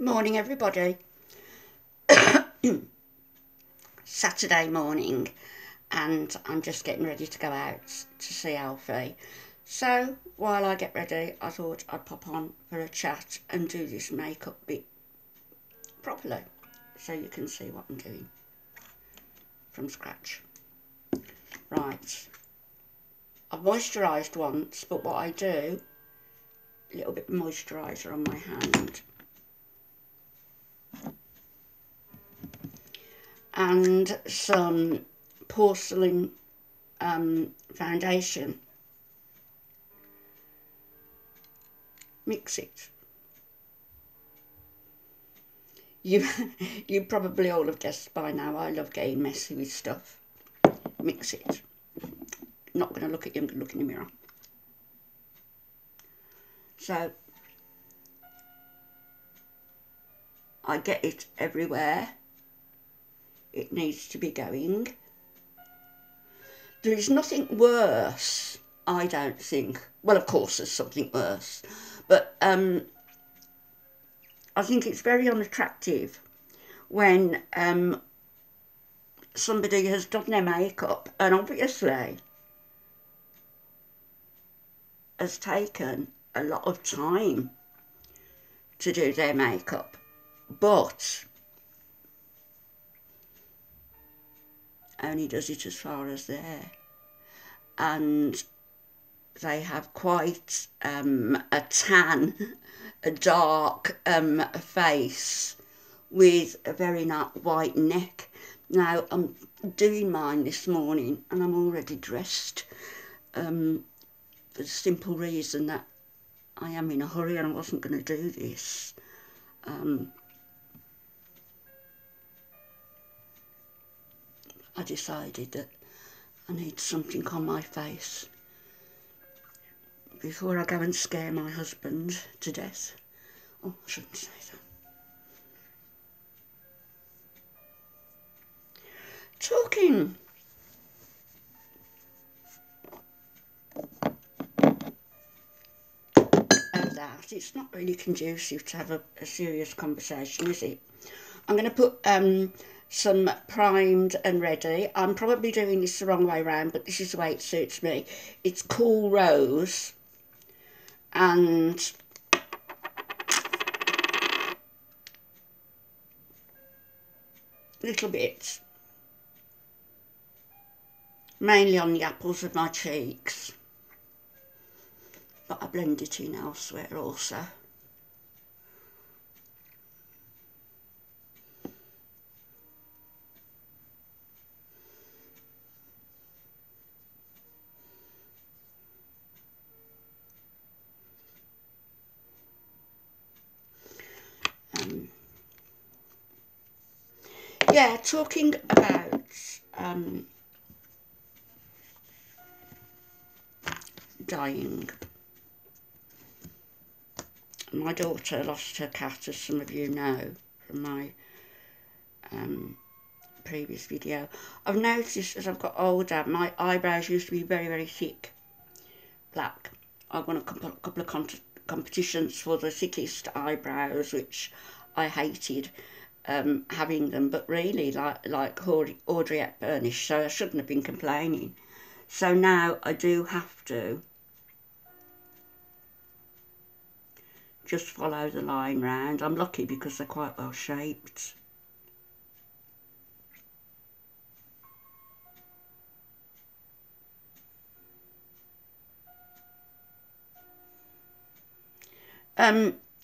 Morning everybody. Saturday morning and I'm just getting ready to go out to see Alfie. So while I get ready I thought I'd pop on for a chat and do this makeup bit properly so you can see what I'm doing from scratch. Right, I've moisturised once, but what I do, a little bit of moisturiser on my hand. And some porcelain foundation. Mix it. You probably all have guessed by now I love getting messy with stuff. Mix it. Not going to look at you, I'm going to look in the mirror. So I get it everywhere. It needs to be going. There is nothing worse, I don't think. Well, of course there's something worse. But I think it's very unattractive when somebody has done their makeup and obviously has taken a lot of time to do their makeup, but only does it as far as there, and they have quite a tan, a dark face with a very white neck. Now I'm doing mine this morning and I'm already dressed for the simple reason that I am in a hurry and I wasn't going to do this. I decided that I need something on my face before I go and scare my husband to death. Oh, I shouldn't say that. Talking of that, it's not really conducive to have a serious conversation, is it? I'm going to put some primed and ready. I'm probably doing this the wrong way around, but this is the way it suits me. It's Cool Rose and little bits, mainly on the apples of my cheeks, but I blend it in elsewhere also. Yeah, talking about dying. My daughter lost her cat, as some of you know from my previous video. I've noticed as I've got older, my eyebrows used to be very, very thick, black. I won a couple of competitions for the thickest eyebrows, which I hated having them, but really like Audrey Hepburnish, so I shouldn't have been complaining. So now I do have to just follow the line round. I'm lucky because they're quite well shaped.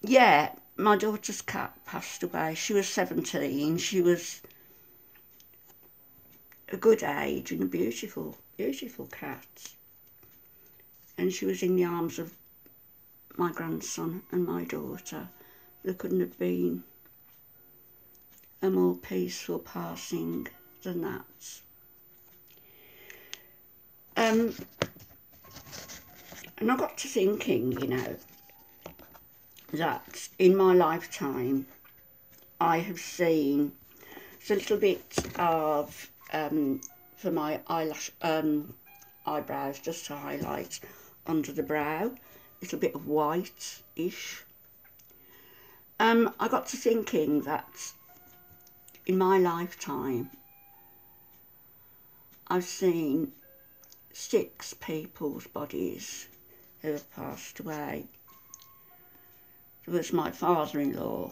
Yeah, my daughter's cat passed away. She was 17. She was a good age and a beautiful, beautiful cat. And she was in the arms of my grandson and my daughter. There couldn't have been a more peaceful passing than that. And I got to thinking, you know, that in my lifetime I have seen a little bit of for my eyebrows, just to highlight under the brow, a little bit of white-ish, I got to thinking that in my lifetime I've seen 6 people's bodies who have passed away. There was my father-in-law,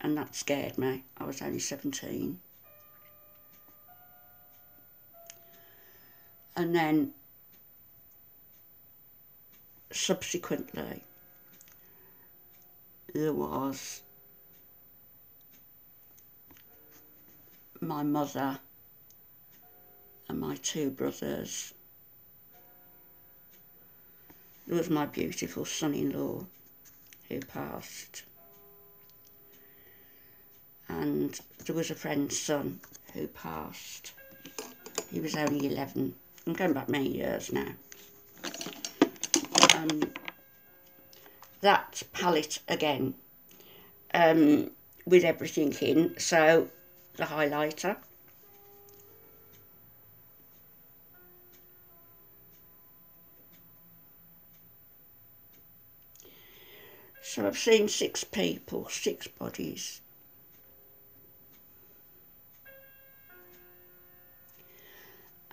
and that scared me. I was only 17. And then subsequently there was my mother and my 2 brothers. There was my beautiful son-in-law who passed, and there was a friend's son who passed. He was only 11. I'm going back many years now. That palette again, with everything in, so the highlighter, so I've seen 6 people, 6 bodies.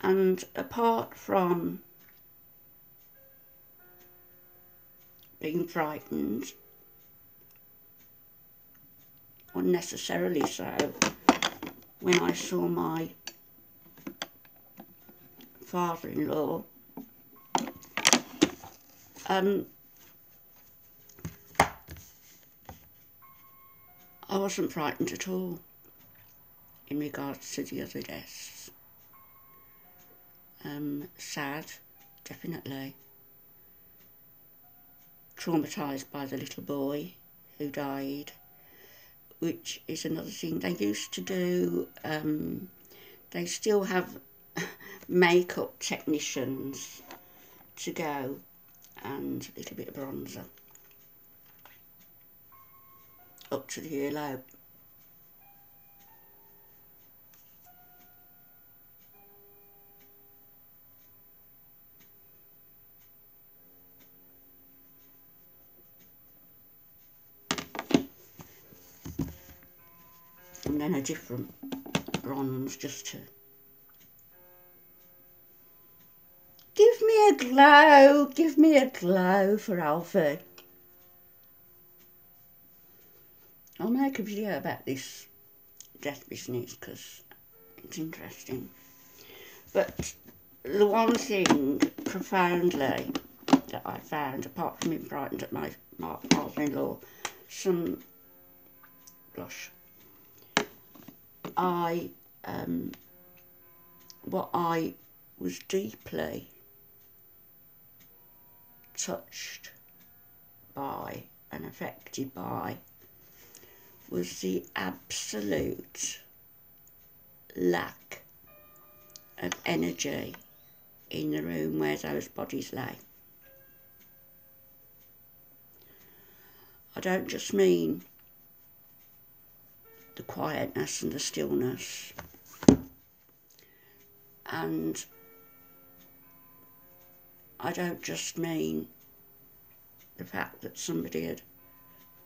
And apart from being frightened, unnecessarily so, when I saw my father-in-law, I wasn't frightened at all in regards to the other deaths. Sad, definitely. Traumatised by the little boy who died, which is another thing they used to do. They still have makeup technicians to go, and a little bit of bronzer up to the earlobe. And then a different bronze just to give me a glow for Alfie. I'll make a video about this death business because it's interesting. But the one thing profoundly that I found, apart from being frightened at my father-in-law, some blush, what I was deeply touched by and affected by was the absolute lack of energy in the room where those bodies lay. I don't just mean the quietness and the stillness, and I don't just mean the fact that somebody had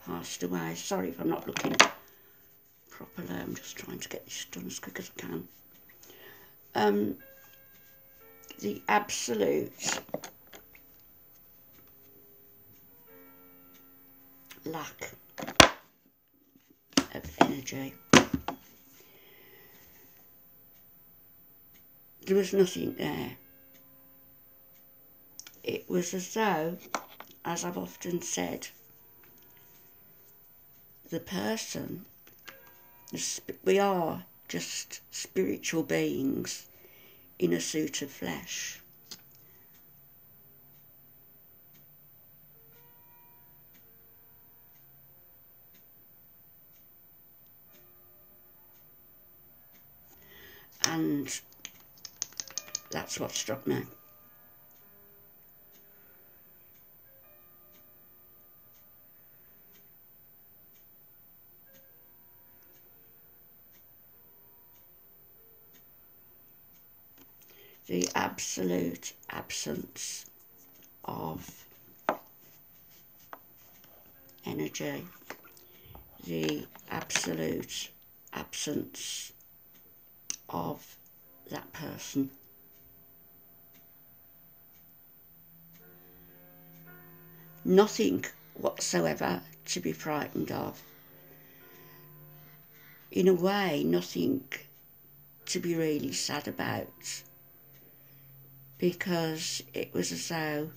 passed away. Sorry if I'm not looking properly, I'm just trying to get this done as quick as I can. The absolute lack of energy. There was nothing there. It was as though, as I've often said, the person, we are just spiritual beings in a suit of flesh. And that's what struck me. The absolute absence of energy. the absolute absence of that person. Nothing whatsoever to be frightened of. In a way, nothing to be really sad about, because it was as though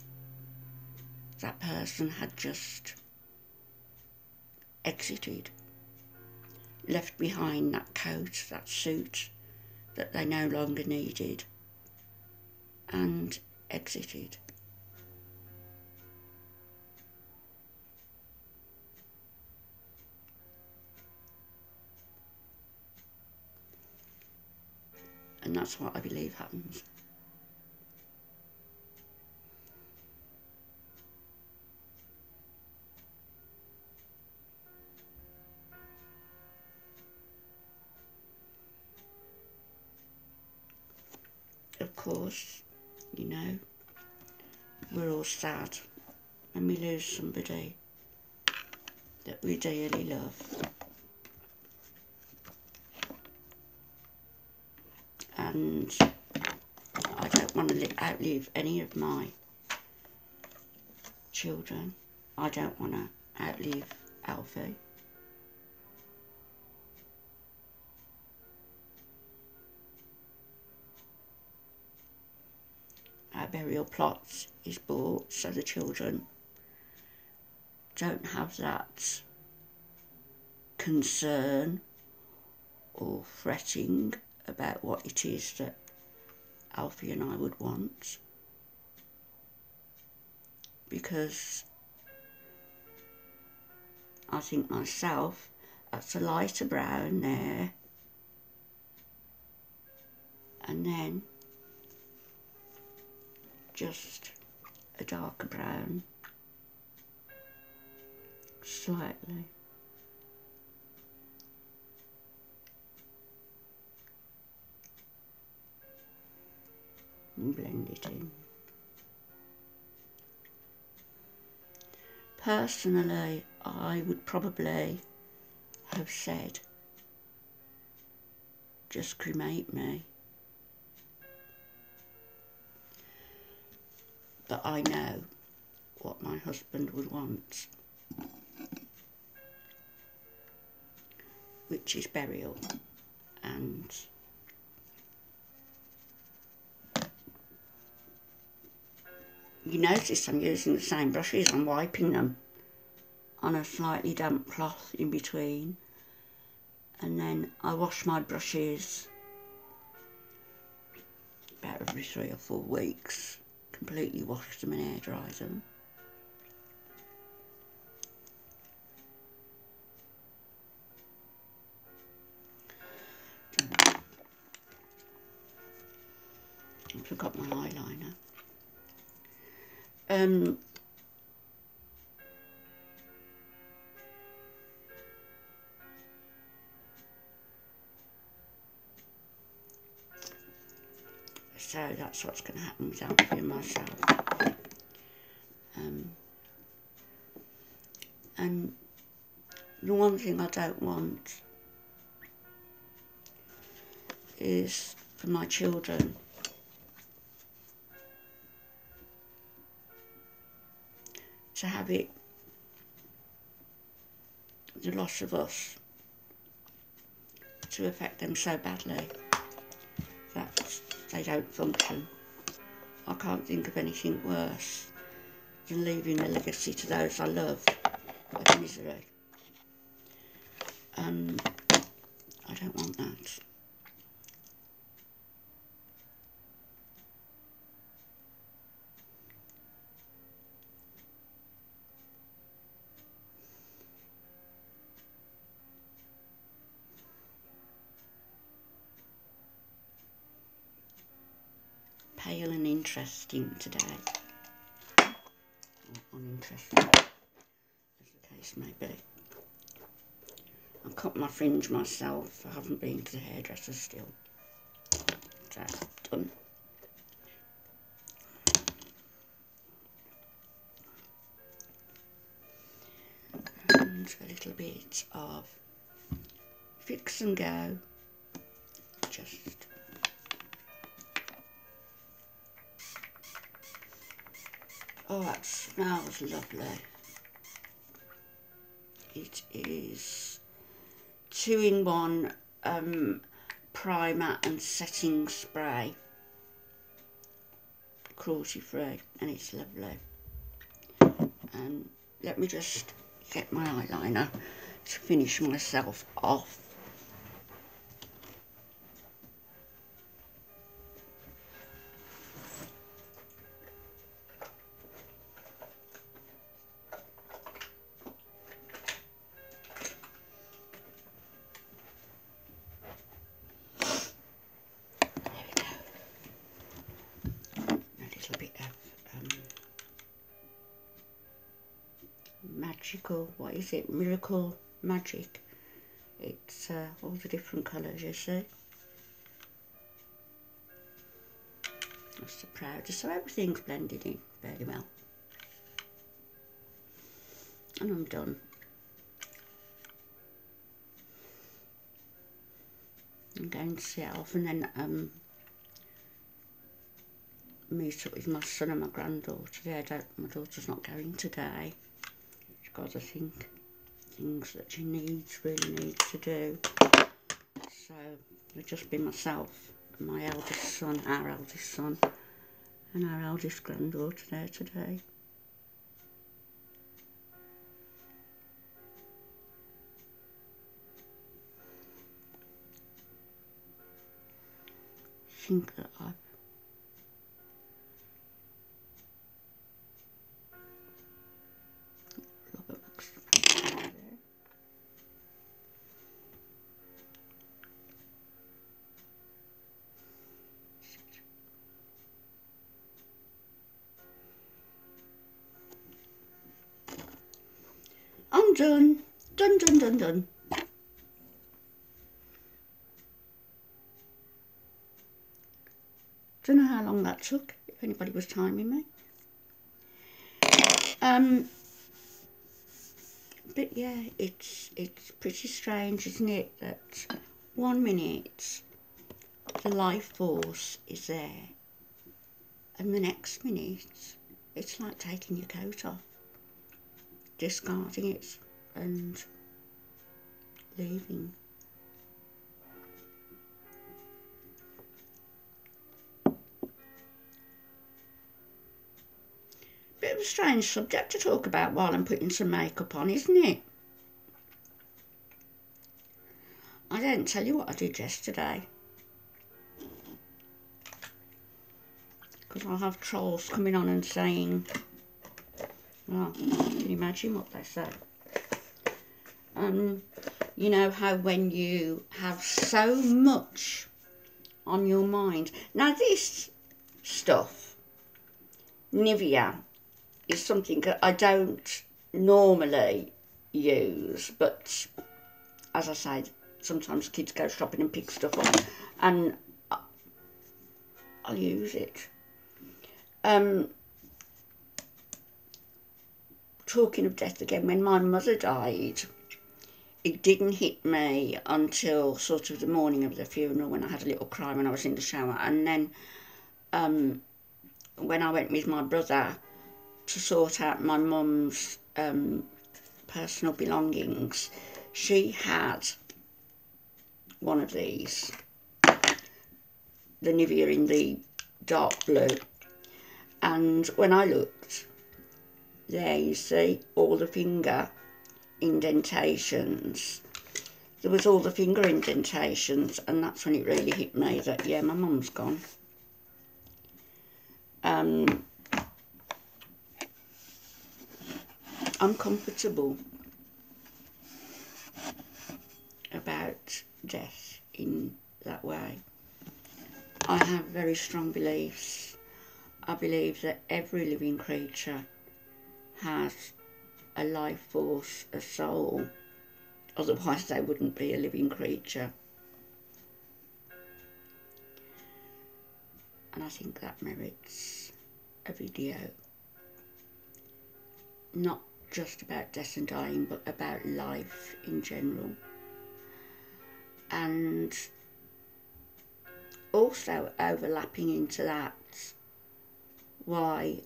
that person had just exited, left behind that coat, that suit that they no longer needed, and exited. And that's what I believe happens. Of course, you know, we're all sad when we lose somebody that we dearly love. And I don't want to outlive any of my children. I don't want to outlive Alfie. Our burial plot is bought so the children don't have that concern or fretting about what it is that Alfie and I would want, because I think myself that's a lighter brown there, and then just a darker brown slightly. And blend it in. Personally, I would probably have said, just cremate me. But I know what my husband would want, which is burial. And you notice I'm using the same brushes. I'm wiping them on a slightly damp cloth in between, and then I wash my brushes about every 3 or 4 weeks. Completely wash them and air dry them. I forgot my eyeliner. So that's what's going to happen with Alfie and myself. And the one thing I don't want is for my children to have it, the loss of us, to affect them so badly that they don't function. I can't think of anything worse than leaving a legacy to those I love of misery. And I don't want that. Pale and interesting today. Or uninteresting, as the case may be. I cut my fringe myself. I haven't been to the hairdresser still. So, done. and a little bit of Fix and Go. Just oh, that smells lovely. It is 2-in-1 primer and setting spray, cruelty free, and it's lovely. And let me just get my eyeliner to finish myself off. Magical, what is it? Miracle Magic. It's all the different colours, you see. I'm so proud. Just so everything's blended in very well. And I'm done. I'm going to see off and then meet up with my son and my granddaughter. My daughter's not going today. She's got, I think, things that she really needs to do. So it'll just be myself and my eldest son, our eldest son, and our eldest granddaughter there today. I think that I've I'm done. Done. Don't know how long that took, if anybody was timing me. But yeah, it's pretty strange, isn't it, that 1 minute the life force is there and the next minute it's like taking your coat off, discarding it and leaving. Bit of a strange subject to talk about while I'm putting some makeup on, isn't it? I didn't tell you what I did yesterday, because I'll have trolls coming on and saying, well, can you imagine what they say? You know how when you have so much on your mind. Now this stuff, Nivea, is something that I don't normally use, but as I say, sometimes kids go shopping and pick stuff up and I'll use it. Talking of death again, when my mother died, it didn't hit me until sort of the morning of the funeral, when I had a little cry when I was in the shower. And then when I went with my brother to sort out my mum's personal belongings, she had one of these, the Nivea in the dark blue. And when I looked, there you see all the finger indentations. There was all the finger indentations, and that's when it really hit me that, yeah, my mum's gone. I'm comfortable about death in that way. I have very strong beliefs. I believe that every living creature has a life force, a soul, otherwise they wouldn't be a living creature. And I think that merits a video. Not just about death and dying, but about life in general. And also overlapping into that, why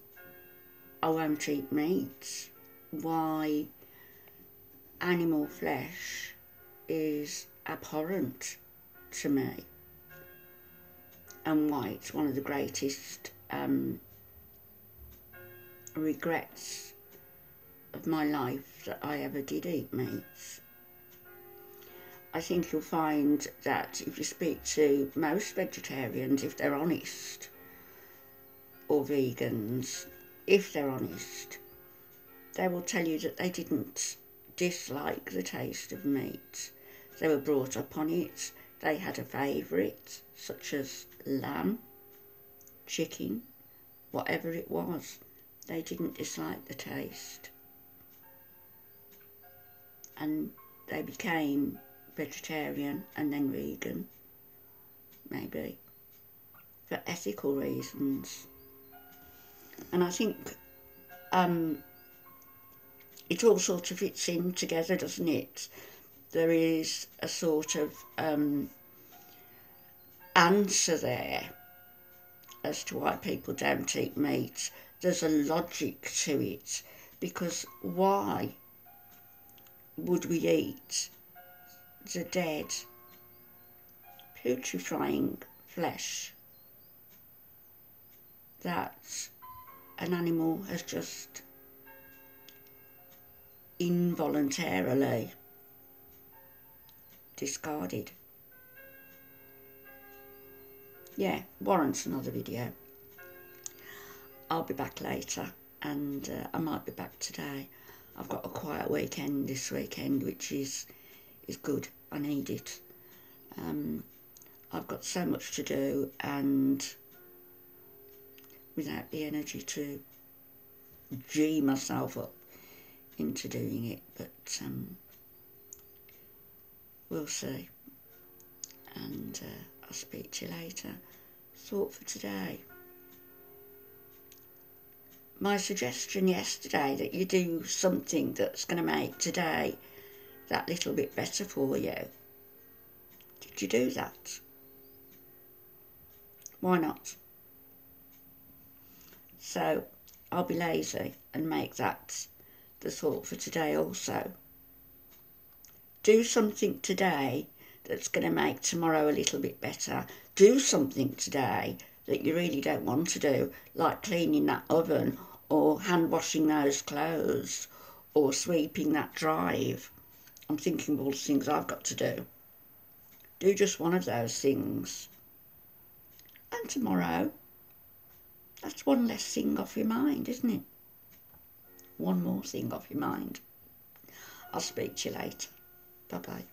I won't eat meat, why animal flesh is abhorrent to me, and why it's one of the greatest regrets of my life that I ever did eat meat. I think you'll find that if you speak to most vegetarians, if they're honest, or vegans, if they're honest, they will tell you that they didn't dislike the taste of meat. They were brought up on it. They had a favourite, such as lamb, chicken, whatever it was. They didn't dislike the taste. And they became vegetarian and then vegan, maybe, for ethical reasons. And I think it all sort of fits in together, doesn't it? There is a sort of answer there as to why people don't eat meat. There's a logic to it, because why would we eat the dead, putrefying flesh that an animal has just involuntarily discarded? Yeah, warrants another video. I'll be back later, and I might be back today. I've got a quiet weekend this weekend, which is good. I need it. I've got so much to do, and without the energy to G myself up into doing it, but we'll see. And I'll speak to you later. Thought for today. My suggestion yesterday that you do something that's going to make today that little bit better for you. Did you do that? Why not? So I'll be lazy and make that the thought for today also. Do something today that's going to make tomorrow a little bit better. Do something today that you really don't want to do, like cleaning that oven or hand washing those clothes or sweeping that drive. I'm thinking of all the things I've got to do. Do just one of those things. And tomorrow, that's one less thing off your mind, isn't it? One more thing off your mind. I'll speak to you later. Bye-bye.